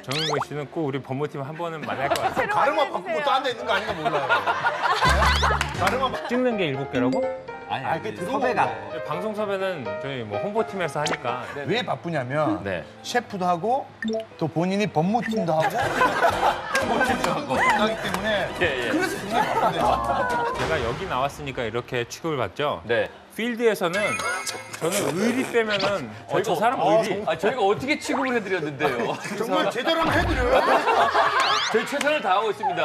정은경 씨는 꼭 우리 법무팀 한 번은 만날 것 같아요. 가르마 바꾸고 또 앉아 있는 거 아닌가 몰라요. 가르마 찍는 게 7개라고? 아니, 그 섭외가. 방송 섭외는 저희 뭐 홍보팀에서 하니까. 왜 바쁘냐면 네. 셰프도 하고 또 본인이 법무팀도 하고 법무팀도 하고 하기 때문에 그래서 굉장히 바쁜데요. 제가 여기 나왔으니까 이렇게 취급을 받죠. 네. 필드에서는 저는 의리 빼면은 저 사람 의리. 저희가 어떻게 취급을 해드렸는데요? 정말 제대로 해드려요. 저희 최선을 다하고 있습니다.